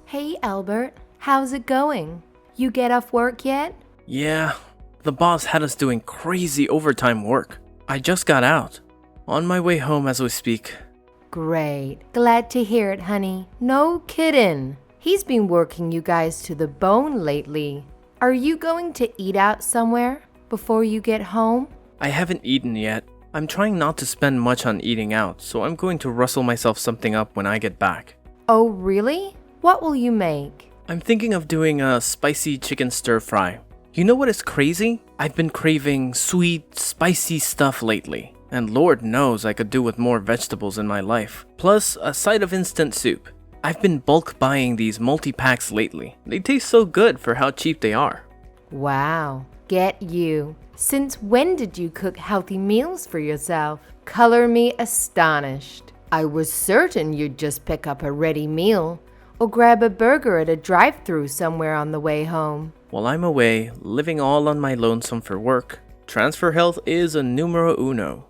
Hey, Albert. How's it going? You get off work yet? Yeah, the boss had us doing crazy overtime work. I just got out. On my way home as we speak. Great. Glad to hear it, honey. No kidding. He's been working you guys to the bone lately. Are you going to eat out somewhere before you get home? I haven't eaten yet. I'm trying not to spend much on eating out, so I'm going to rustle myself something up when I get back. Oh, really? What will you make? I'm thinking of doing a spicy chicken stir fry. You know what is crazy? I've been craving sweet, spicy stuff lately. And Lord knows I could do with more vegetables in my life. Plus, a side of instant soup. I've been bulk buying these multi-packs lately. They taste so good for how cheap they are. Wow. Get you. Since when did you cook healthy meals for yourself? Color me astonished. I was certain you'd just pick up a ready meal or grab a burger at a drive-thru somewhere on the way home. While I'm away, living all on my lonesome for work, transfer health is a numero uno.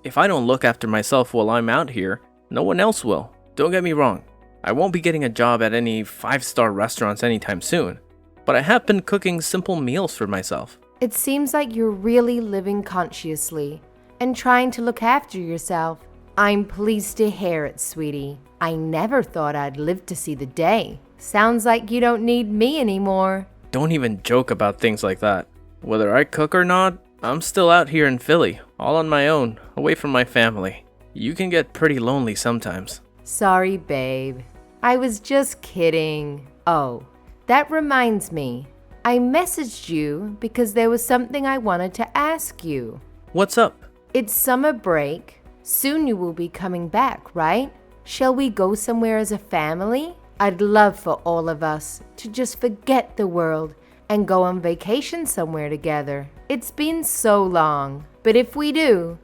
If I don't look after myself while I'm out here, no one else will. Don't get me wrong, I won't be getting a job at any 5-star restaurants anytime soon, but I have been cooking simple meals for myself. It seems like you're really living consciously and trying to look after yourself. I'm pleased to hear it, sweetie. I never thought I'd live to see the day. Sounds like you don't need me anymore. Don't even joke about things like that. Whether I cook or not, I'm still out here in Philly, all on my own, away from my family. You can get pretty lonely sometimes. Sorry, babe. I was just kidding. Oh, that reminds me. I messaged you because there was something I wanted to ask you. What's up? It's summer break. Soon you will be coming back, right? Shall we go somewhere as a family? I'd love for all of us to just forget the world and go on vacation somewhere together. It's been so long, but if we do,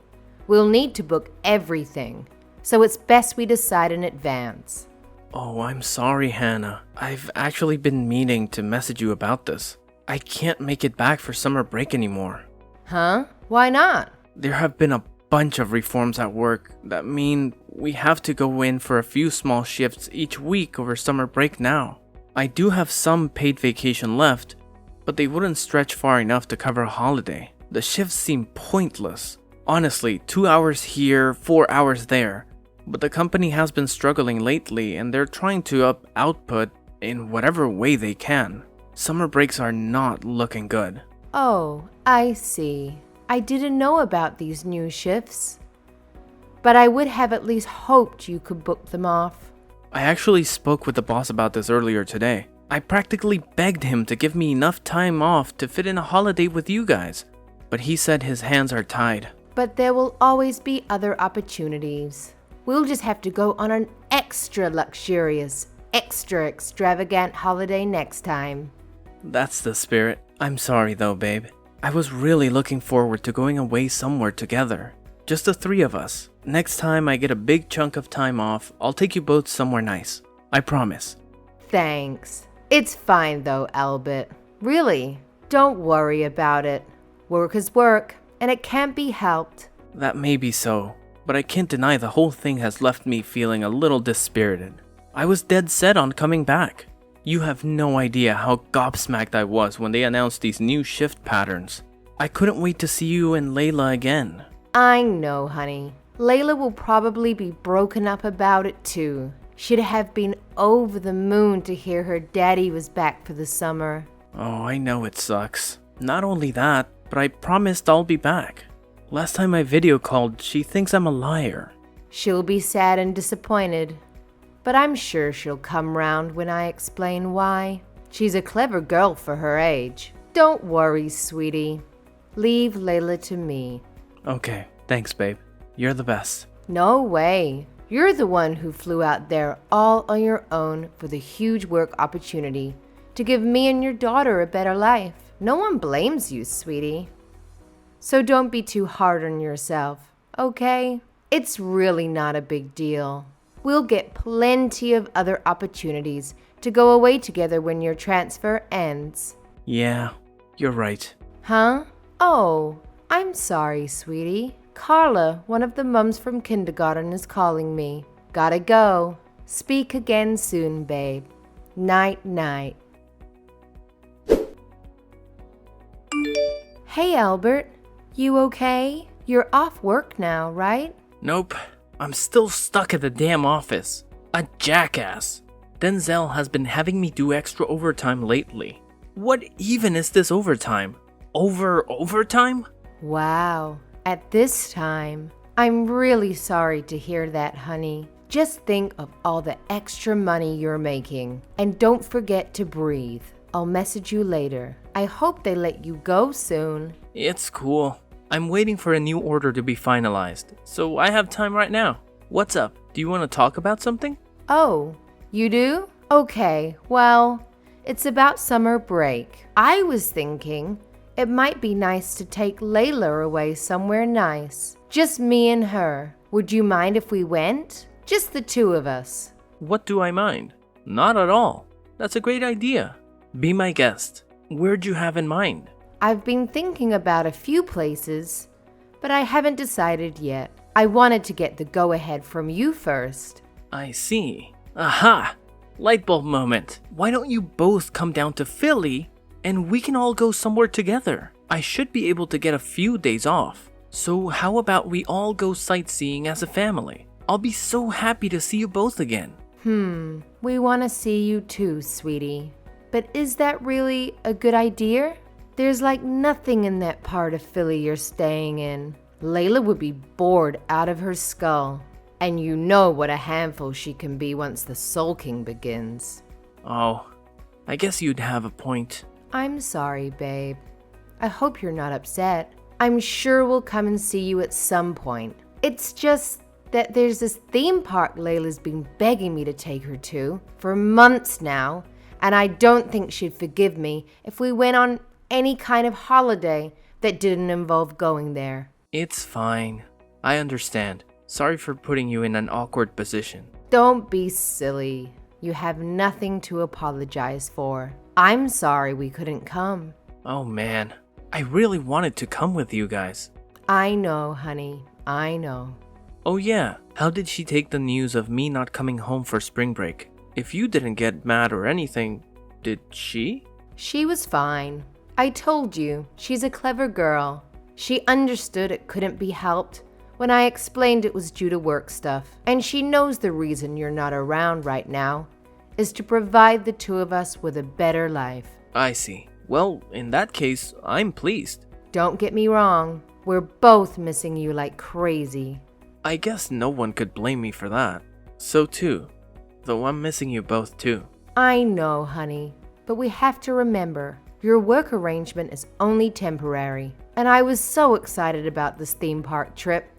we'll need to book everything, so it's best we decide in advance. Oh, I'm sorry, Hannah. I've actually been meaning to message you about this. I can't make it back for summer break anymore. Huh? Why not? There have been a bunch of reforms at work that mean we have to go in for a few small shifts each week over summer break now. I do have some paid vacation left, but they wouldn't stretch far enough to cover a holiday. The shifts seem pointless. Honestly, 2 hours here, 4 hours there. But the company has been struggling lately and they're trying to up output in whatever way they can. Summer breaks are not looking good. Oh, I see. I didn't know about these new shifts, but I would have at least hoped you could book them off. I actually spoke with the boss about this earlier today. I practically begged him to give me enough time off to fit in a holiday with you guys, but he said his hands are tied. But there will always be other opportunities. We'll just have to go on an extra luxurious, extra extravagant holiday next time. That's the spirit. I'm sorry though, babe. I was really looking forward to going away somewhere together. Just the three of us. Next time I get a big chunk of time off, I'll take you both somewhere nice. I promise. Thanks. It's fine though, Albert. Really, don't worry about it. Work is work, and it can't be helped. That may be so, but I can't deny the whole thing has left me feeling a little dispirited. I was dead set on coming back. You have no idea how gobsmacked I was when they announced these new shift patterns. I couldn't wait to see you and Layla again. I know, honey. Layla will probably be broken up about it too. She'd have been over the moon to hear her daddy was back for the summer. Oh, I know it sucks. Not only that, but I promised I'll be back. Last time I video called, she thinks I'm a liar. She'll be sad and disappointed, but I'm sure she'll come round when I explain why. She's a clever girl for her age. Don't worry, sweetie. Leave Layla to me. Okay, thanks, babe. You're the best. No way. You're the one who flew out there all on your own for the huge work opportunity to give me and your daughter a better life. No one blames you, sweetie. So don't be too hard on yourself, okay? It's really not a big deal. We'll get plenty of other opportunities to go away together when your transfer ends. Yeah, you're right. Huh? Oh, I'm sorry, sweetie. Carla, one of the mums from kindergarten, is calling me. Gotta go. Speak again soon, babe. Night, night. Hey, Albert. You okay? You're off work now, right? Nope, I'm still stuck at the damn office. A jackass. Denzel has been having me do extra overtime lately. What even is this overtime? Overtime? Wow. At this time, I'm really sorry to hear that, honey. Just think of all the extra money you're making. And don't forget to breathe. I'll message you later. I hope they let you go soon. It's cool. I'm waiting for a new order to be finalized, so I have time right now. What's up? Do you want to talk about something? Oh, you do? Okay, well, it's about summer break. I was thinking it might be nice to take Layla away somewhere nice. Just me and her. Would you mind if we went? Just the two of us. What do I mind? Not at all. That's a great idea. Be my guest. Where'd you have in mind? I've been thinking about a few places, but I haven't decided yet. I wanted to get the go-ahead from you first. I see. Aha! Light bulb moment. Why don't you both come down to Philly and we can all go somewhere together? I should be able to get a few days off. So how about we all go sightseeing as a family? I'll be so happy to see you both again. We want to see you too, sweetie. But is that really a good idea? There's like nothing in that part of Philly you're staying in. Layla would be bored out of her skull. And you know what a handful she can be once the sulking begins. Oh, I guess you'd have a point. I'm sorry, babe. I hope you're not upset. I'm sure we'll come and see you at some point. It's just that there's this theme park Layla's been begging me to take her to for months now, and I don't think she'd forgive me if we went on any kind of holiday that didn't involve going there. It's fine. I understand. Sorry for putting you in an awkward position. Don't be silly. You have nothing to apologize for. I'm sorry we couldn't come. Oh man, I really wanted to come with you guys. I know, honey. I know. Oh yeah, how did she take the news of me not coming home for spring break? If you didn't get mad or anything, did she? She was fine. I told you, she's a clever girl. She understood it couldn't be helped when I explained it was due to work stuff. And she knows the reason you're not around right now is to provide the two of us with a better life. I see. Well, in that case, I'm pleased. Don't get me wrong. We're both missing you like crazy. I guess no one could blame me for that. So too. Though I'm missing you both too. I know, honey. But we have to remember, your work arrangement is only temporary. And I was so excited about this theme park trip.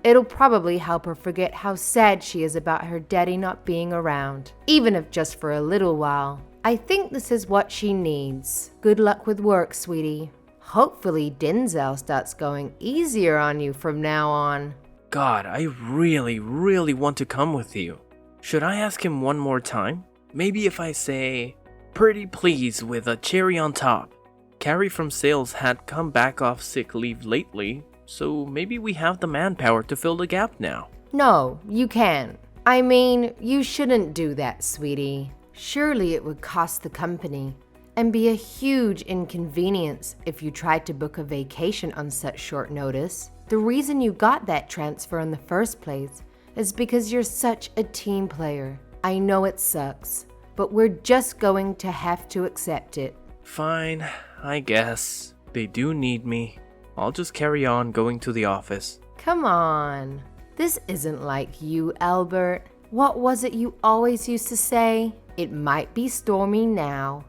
It'll probably help her forget how sad she is about her daddy not being around, even if just for a little while. I think this is what she needs. Good luck with work, sweetie. Hopefully Denzel starts going easier on you from now on. God, I really want to come with you. Should I ask him one more time? Maybe if I say, "Pretty please" with a cherry on top. Carrie from sales had come back off sick leave lately, so maybe we have the manpower to fill the gap now. No, you can't. I mean, you shouldn't do that, sweetie. Surely it would cost the company and be a huge inconvenience if you tried to book a vacation on such short notice. The reason you got that transfer in the first place is because you're such a team player. I know it sucks, but we're just going to have to accept it. Fine, I guess. They do need me. I'll just carry on going to the office. Come on. This isn't like you, Albert. What was it you always used to say? It might be stormy now,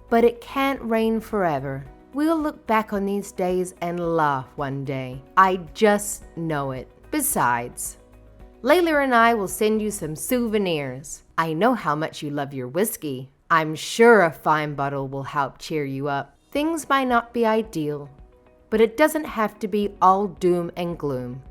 but it can't rain forever. We'll look back on these days and laugh one day. I just know it. Besides, Layla and I will send you some souvenirs. I know how much you love your whiskey. I'm sure a fine bottle will help cheer you up. Things might not be ideal, but it doesn't have to be all doom and gloom.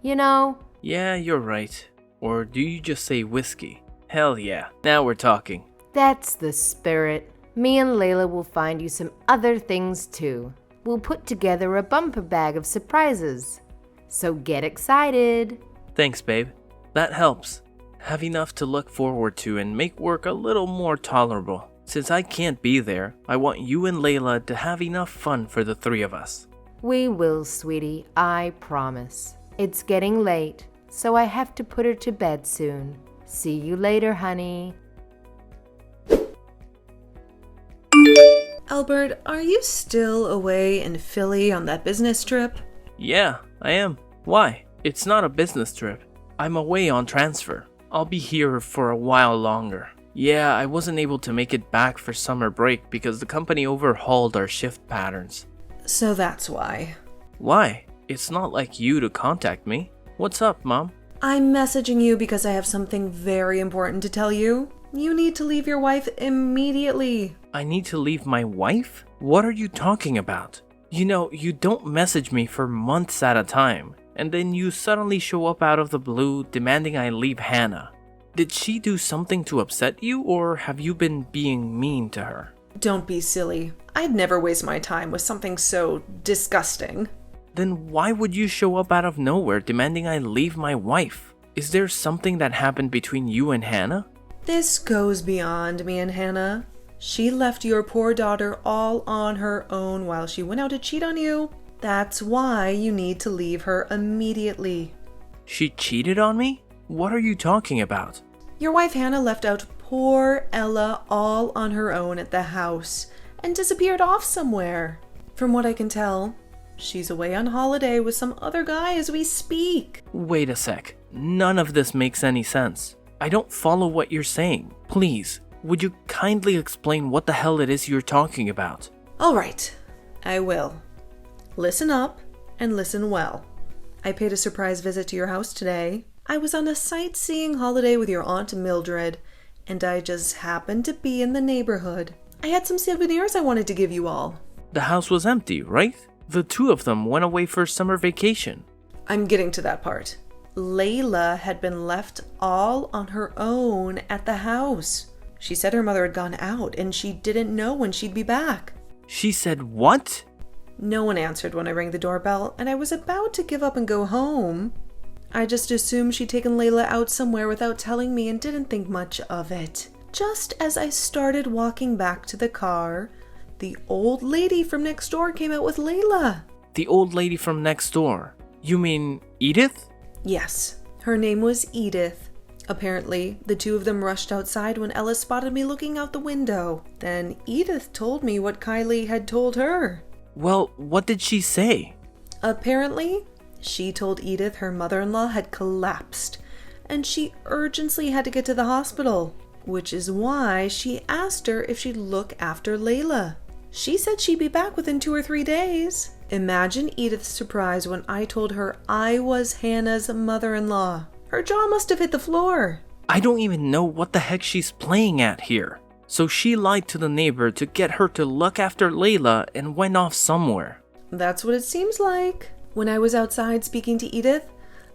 You know? Yeah, you're right. Or do you just say whiskey? Hell yeah, now we're talking. That's the spirit. Me and Layla will find you some other things too. We'll put together a bumper bag of surprises. So get excited. Thanks, babe. That helps. have enough to look forward to and make work a little more tolerable. Since I can't be there, I want you and Layla to have enough fun for the three of us. We will, sweetie, I promise. It's getting late, so I have to put her to bed soon. See you later, honey. Albert, are you still away in Philly on that business trip? Yeah, I am. Why? It's not a business trip. I'm away on transfer. I'll be here for a while longer. Yeah, I wasn't able to make it back for summer break because the company overhauled our shift patterns. So that's why. Why? It's not like you to contact me. What's up, Mom? I'm messaging you because I have something very important to tell you. You need to leave your wife immediately. I need to leave my wife? What are you talking about? You know, you don't message me for months at a time, and then you suddenly show up out of the blue demanding I leave Hannah. Did she do something to upset you, or have you been being mean to her? Don't be silly. I'd never waste my time with something so disgusting. Then why would you show up out of nowhere demanding I leave my wife? Is there something that happened between you and Hannah? This goes beyond me and Hannah. She left your poor daughter all on her own while she went out to cheat on you. That's why you need to leave her immediately. She cheated on me? What are you talking about? Your wife Hannah left out poor Ella all on her own at the house and disappeared off somewhere. From what I can tell, she's away on holiday with some other guy as we speak. Wait a sec. None of this makes any sense. I don't follow what you're saying. Please, would you kindly explain what the hell it is you're talking about? All right, I will. Listen up and listen well. I paid a surprise visit to your house today. I was on a sightseeing holiday with your Aunt Mildred, and I just happened to be in the neighborhood. I had some souvenirs I wanted to give you all. The house was empty, right? The two of them went away for summer vacation. I'm getting to that part. Layla had been left all on her own at the house. She said her mother had gone out and she didn't know when she'd be back. She said what? No one answered when I rang the doorbell, and I was about to give up and go home. I just assumed she'd taken Layla out somewhere without telling me and didn't think much of it. Just as I started walking back to the car, the old lady from next door came out with Layla. The old lady from next door? You mean Edith? Yes, her name was Edith. Apparently, the two of them rushed outside when Ella spotted me looking out the window. Then Edith told me what Kylie had told her. Well, what did she say? Apparently, she told Edith her mother-in-law had collapsed, and she urgently had to get to the hospital, which is why she asked her if she'd look after Layla. She said she'd be back within 2 or 3 days. Imagine Edith's surprise when I told her I was Hannah's mother-in-law. Her jaw must have hit the floor. I don't even know what the heck she's playing at here. So she lied to the neighbor to get her to look after Layla and went off somewhere. That's what it seems like. When I was outside speaking to Edith,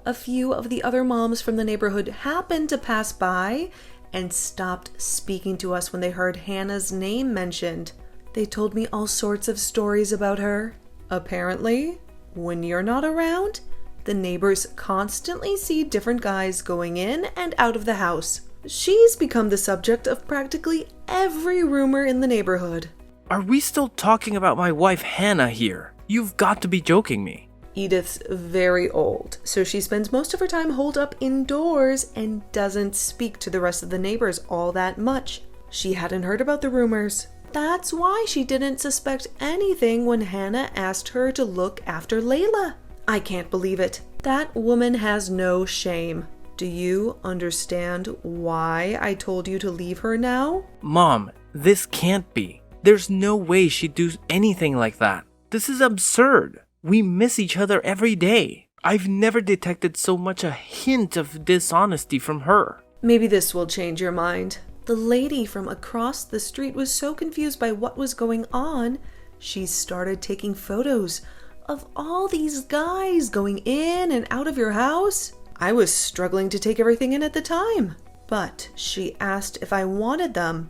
a few of the other moms from the neighborhood happened to pass by and stopped speaking to us when they heard Hannah's name mentioned. They told me all sorts of stories about her. Apparently, when you're not around, the neighbors constantly see different guys going in and out of the house. She's become the subject of practically every rumor in the neighborhood. Are we still talking about my wife Hannah here? You've got to be joking me. Edith's very old, so she spends most of her time holed up indoors and doesn't speak to the rest of the neighbors all that much. She hadn't heard about the rumors. That's why she didn't suspect anything when Hannah asked her to look after Layla. I can't believe it. That woman has no shame. Do you understand why I told you to leave her now? Mom, this can't be. There's no way she'd do anything like that. This is absurd. We miss each other every day. I've never detected so much a hint of dishonesty from her. Maybe this will change your mind. The lady from across the street was so confused by what was going on, she started taking photos of all these guys going in and out of your house. I was struggling to take everything in at the time, but she asked if I wanted them,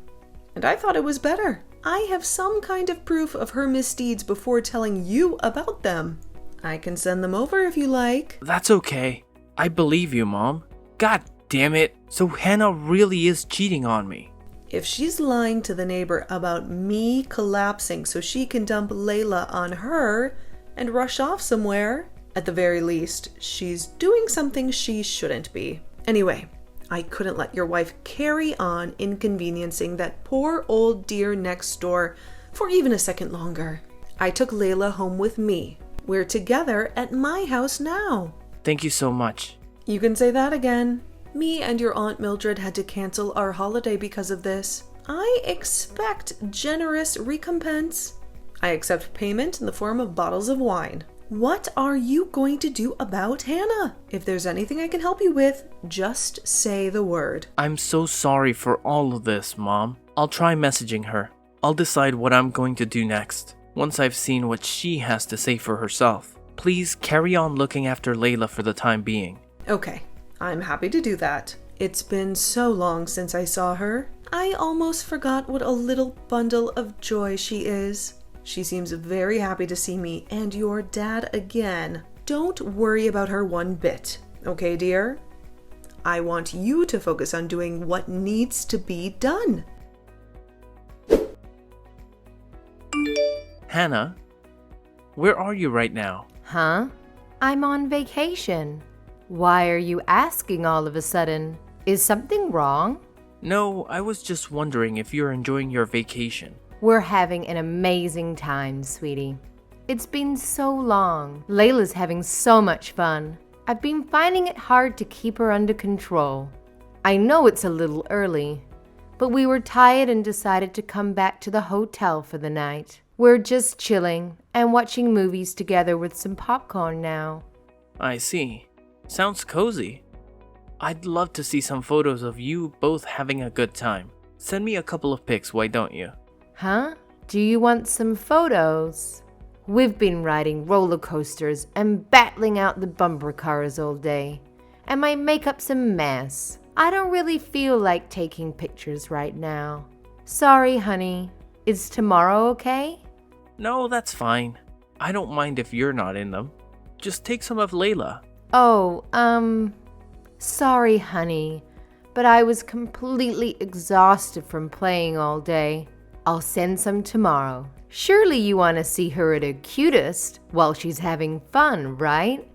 and I thought it was better. I have some kind of proof of her misdeeds before telling you about them. I can send them over if you like. That's okay. I believe you, Mom. God damn it. So Hannah really is cheating on me. If she's lying to the neighbor about me collapsing so she can dump Layla on her and rush off somewhere, at the very least, she's doing something she shouldn't be. Anyway, I couldn't let your wife carry on inconveniencing that poor old dear next door for even a second longer. I took Layla home with me. We're together at my house now. Thank you so much. You can say that again. Me and your Aunt Mildred had to cancel our holiday because of this. I expect generous recompense. I accept payment in the form of bottles of wine. What are you going to do about Hannah? If there's anything I can help you with, just say the word. I'm so sorry for all of this, Mom. I'll try messaging her. I'll decide what I'm going to do next, once I've seen what she has to say for herself. Please carry on looking after Layla for the time being. Okay, I'm happy to do that. It's been so long since I saw her. I almost forgot what a little bundle of joy she is. She seems very happy to see me and your dad again. Don't worry about her one bit, okay, dear? I want you to focus on doing what needs to be done. Hannah, where are you right now? Huh? I'm on vacation. Why are you asking all of a sudden? Is something wrong? No, I was just wondering if you're enjoying your vacation. We're having an amazing time, sweetie. It's been so long. Layla's having so much fun. I've been finding it hard to keep her under control. I know it's a little early, but we were tired and decided to come back to the hotel for the night. We're just chilling and watching movies together with some popcorn now. I see. Sounds cozy. I'd love to see some photos of you both having a good time. Send me a couple of pics, why don't you? Huh? Do you want some photos? We've been riding roller coasters and battling out the bumper cars all day, and my makeup's a mess. I don't really feel like taking pictures right now. Sorry, honey. Is tomorrow okay? No, that's fine. I don't mind if you're not in them. Just take some of Layla. Oh, sorry, honey, but I was completely exhausted from playing all day. I'll send some tomorrow. Surely you want to see her at her cutest while she's having fun, right?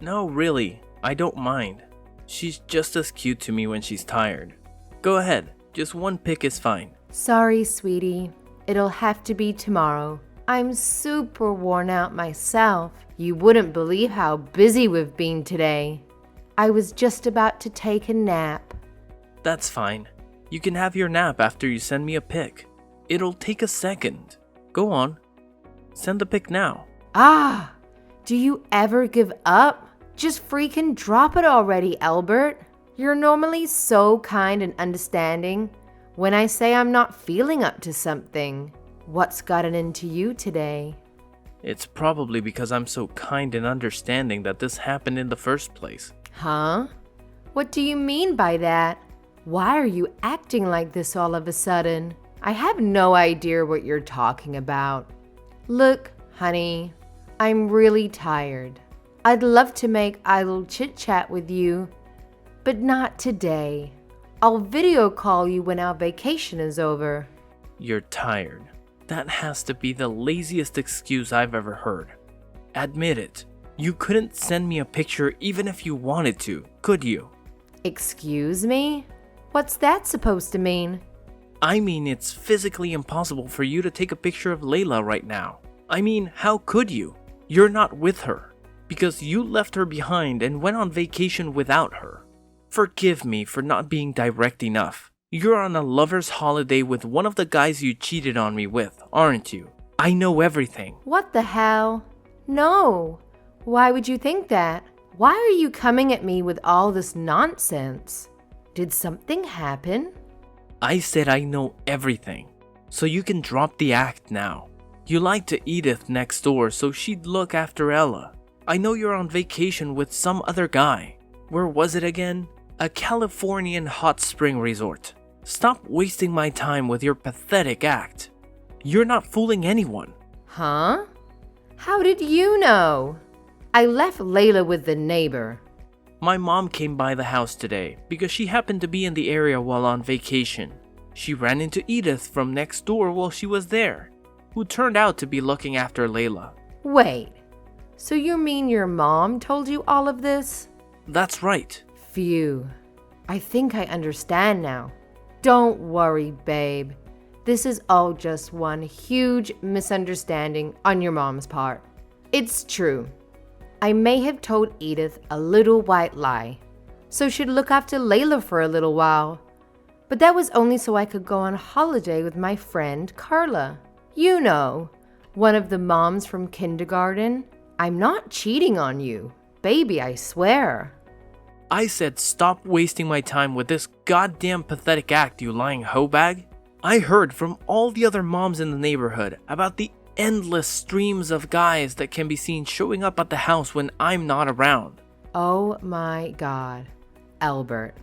No, really, I don't mind. She's just as cute to me when she's tired. Go ahead, just one pic is fine. Sorry, sweetie. It'll have to be tomorrow. I'm super worn out myself. You wouldn't believe how busy we've been today. I was just about to take a nap. That's fine. You can have your nap after you send me a pic. It'll take a second. Go on. Send the pic now. Ah, do you ever give up? Just freaking drop it already, Albert. You're normally so kind and understanding when I say I'm not feeling up to something. What's gotten into you today? It's probably because I'm so kind and understanding that this happened in the first place. Huh? What do you mean by that? Why are you acting like this all of a sudden? I have no idea what you're talking about. Look, honey, I'm really tired. I'd love to make idle chit-chat with you, but not today. I'll video call you when our vacation is over. You're tired. That has to be the laziest excuse I've ever heard. Admit it. You couldn't send me a picture even if you wanted to, could you? Excuse me? What's that supposed to mean? I mean, it's physically impossible for you to take a picture of Layla right now. I mean, how could you? You're not with her, because you left her behind and went on vacation without her. Forgive me for not being direct enough. You're on a lover's holiday with one of the guys you cheated on me with, aren't you? I know everything. What the hell? No. Why would you think that? Why are you coming at me with all this nonsense? Did something happen? I said I know everything, so you can drop the act now. You lied to Edith next door so she'd look after Ella. I know you're on vacation with some other guy. Where was it again? A Californian hot spring resort. Stop wasting my time with your pathetic act. You're not fooling anyone. Huh? How did you know? I left Layla with the neighbor. My mom came by the house today because she happened to be in the area while on vacation. She ran into Edith from next door while she was there, who turned out to be looking after Layla. Wait, so you mean your mom told you all of this? That's right. Phew, I think I understand now. Don't worry, babe. This is all just one huge misunderstanding on your mom's part. It's true. I may have told Edith a little white lie, so she'd look after Layla for a little while. But that was only so I could go on holiday with my friend Carla. You know, one of the moms from kindergarten. I'm not cheating on you, baby, I swear. I said stop wasting my time with this goddamn pathetic act, you lying hoe bag. I heard from all the other moms in the neighborhood about the endless streams of guys that can be seen showing up at the house when I'm not around. Oh my God, Albert.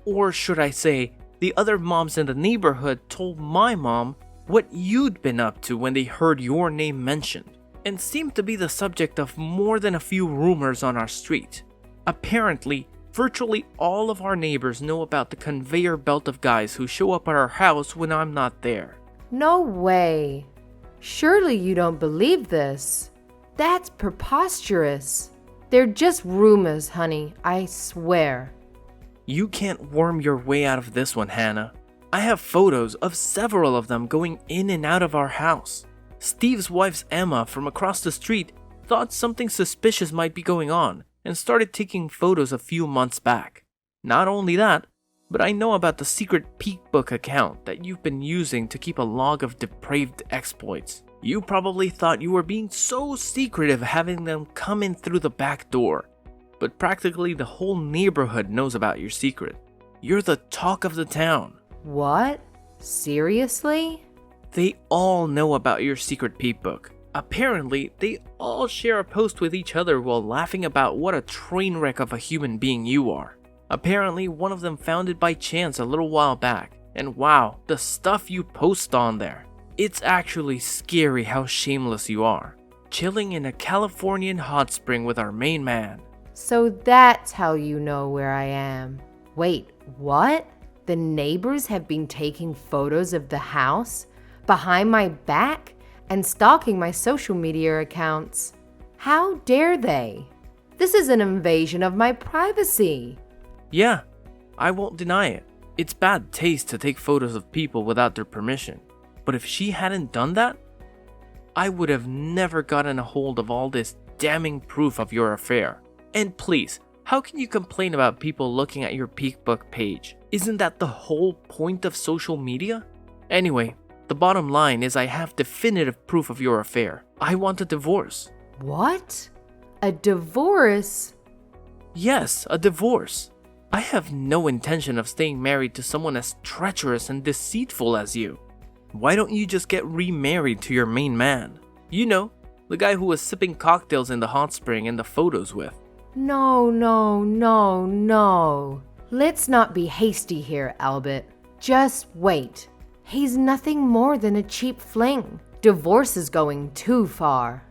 Or should I say, the other moms in the neighborhood told my mom what you'd been up to when they heard your name mentioned, and seemed to be the subject of more than a few rumors on our street. Apparently, virtually all of our neighbors know about the conveyor belt of guys who show up at our house when I'm not there. No way. Surely you don't believe this. That's preposterous. They're just rumors, honey, I swear. You can't worm your way out of this one, Hannah. I have photos of several of them going in and out of our house. Steve's wife's Emma from across the street thought something suspicious might be going on and started taking photos a few months back. Not only that, but I know about the secret Peekbook account that you've been using to keep a log of depraved exploits. You probably thought you were being so secretive having them come in through the back door, but practically the whole neighborhood knows about your secret. You're the talk of the town. What? Seriously? They all know about your secret Peekbook. Apparently, they all share a post with each other while laughing about what a train wreck of a human being you are. Apparently, one of them found it by chance a little while back, and wow, the stuff you post on there. It's actually scary how shameless you are. Chilling in a Californian hot spring with our main man. So that's how you know where I am. Wait, what? The neighbors have been taking photos of the house behind my back and stalking my social media accounts. How dare they? This is an invasion of my privacy. Yeah, I won't deny it. It's bad taste to take photos of people without their permission. But if she hadn't done that, I would have never gotten a hold of all this damning proof of your affair. And please, how can you complain about people looking at your Peekbook page? Isn't that the whole point of social media? Anyway, the bottom line is I have definitive proof of your affair. I want a divorce. What? A divorce? Yes, a divorce. I have no intention of staying married to someone as treacherous and deceitful as you. Why don't you just get remarried to your main man? You know, the guy who was sipping cocktails in the hot spring in the photos with. No. Let's not be hasty here, Albert. Just wait. He's nothing more than a cheap fling. Divorce is going too far.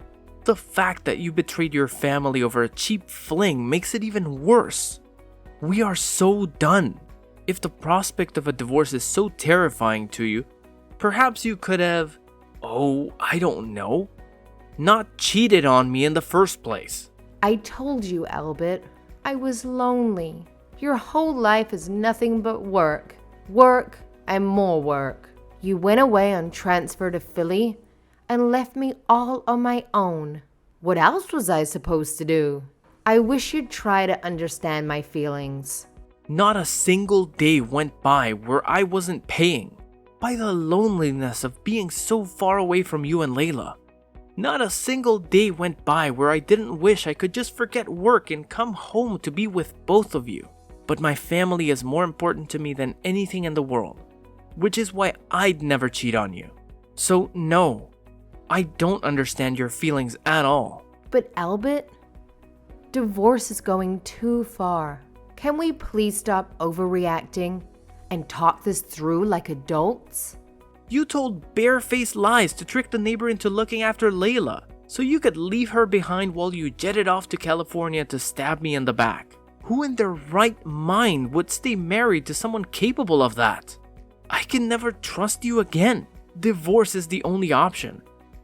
The fact that you betrayed your family over a cheap fling makes it even worse. We are so done. If the prospect of a divorce is so terrifying to you, perhaps you could have, I don't know, not cheated on me in the first place. I told you, Albert, I was lonely. Your whole life is nothing but work. Work and more work. You went away on transfer to Philly and left me all on my own. What else was I supposed to do? I wish you'd try to understand my feelings. Not a single day went by where I wasn't paying by the loneliness of being so far away from you and Layla. Not a single day went by where I didn't wish I could just forget work and come home to be with both of you. But my family is more important to me than anything in the world, which is why I'd never cheat on you. So no, I don't understand your feelings at all. But Albert, divorce is going too far. Can we please stop overreacting and talk this through like adults? You told barefaced lies to trick the neighbor into looking after Layla, so you could leave her behind while you jetted off to California to stab me in the back. Who in their right mind would stay married to someone capable of that? I can never trust you again. Divorce is the only option,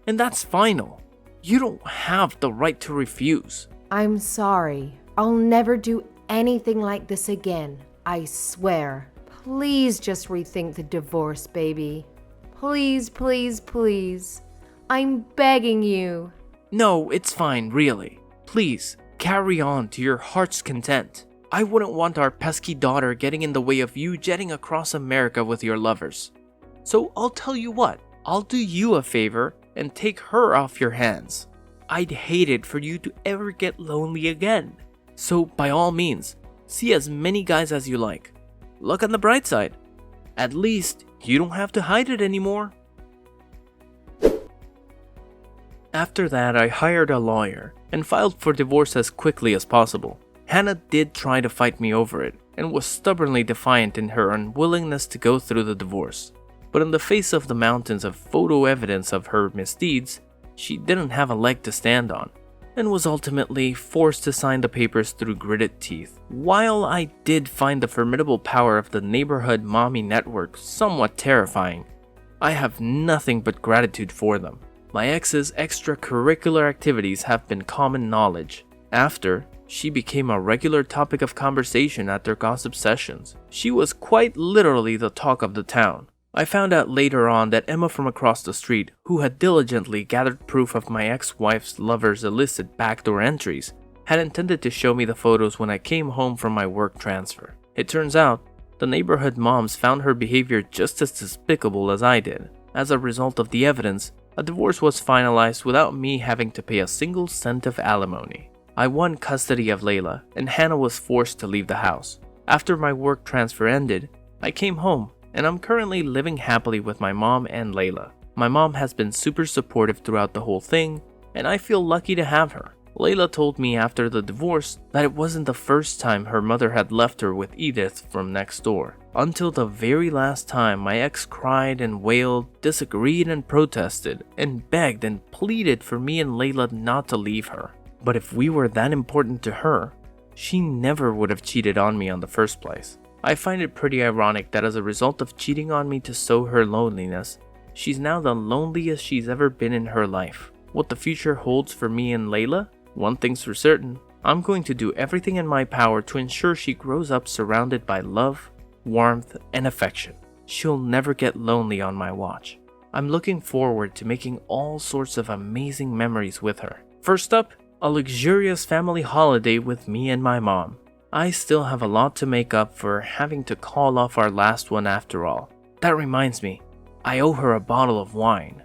and that's final. You don't have the right to refuse. I'm sorry. I'll never do anything like this again. I swear. Please just rethink the divorce, baby. Please, please, please. I'm begging you. No, it's fine, really. Please, carry on to your heart's content. I wouldn't want our pesky daughter getting in the way of you jetting across America with your lovers. So I'll tell you what, I'll do you a favor and take her off your hands. I'd hate it for you to ever get lonely again. So by all means, see as many guys as you like. Look on the bright side. At least you don't have to hide it anymore. After that, I hired a lawyer and filed for divorce as quickly as possible. Hannah did try to fight me over it and was stubbornly defiant in her unwillingness to go through the divorce. But in the face of the mountains of photo evidence of her misdeeds, she didn't have a leg to stand on, and was ultimately forced to sign the papers through gritted teeth. While I did find the formidable power of the neighborhood mommy network somewhat terrifying, I have nothing but gratitude for them. My ex's extracurricular activities have been common knowledge. After, she became a regular topic of conversation at their gossip sessions. She was quite literally the talk of the town. I found out later on that Emma from across the street, who had diligently gathered proof of my ex-wife's lover's illicit backdoor entries, had intended to show me the photos when I came home from my work transfer. It turns out, the neighborhood moms found her behavior just as despicable as I did. As a result of the evidence, a divorce was finalized without me having to pay a single cent of alimony. I won custody of Layla, and Hannah was forced to leave the house. After my work transfer ended, I came home, and I'm currently living happily with my mom and Layla. My mom has been super supportive throughout the whole thing, and I feel lucky to have her. Layla told me after the divorce that it wasn't the first time her mother had left her with Edith from next door. Until the very last time my ex cried and wailed, disagreed and protested, and begged and pleaded for me and Layla not to leave her. But if we were that important to her, she never would have cheated on me in the first place. I find it pretty ironic that as a result of cheating on me to sow her loneliness, she's now the loneliest she's ever been in her life. What the future holds for me and Layla? One thing's for certain, I'm going to do everything in my power to ensure she grows up surrounded by love, warmth, and affection. She'll never get lonely on my watch. I'm looking forward to making all sorts of amazing memories with her. First up, a luxurious family holiday with me and my mom. I still have a lot to make up for having to call off our last one after all. That reminds me, I owe her a bottle of wine.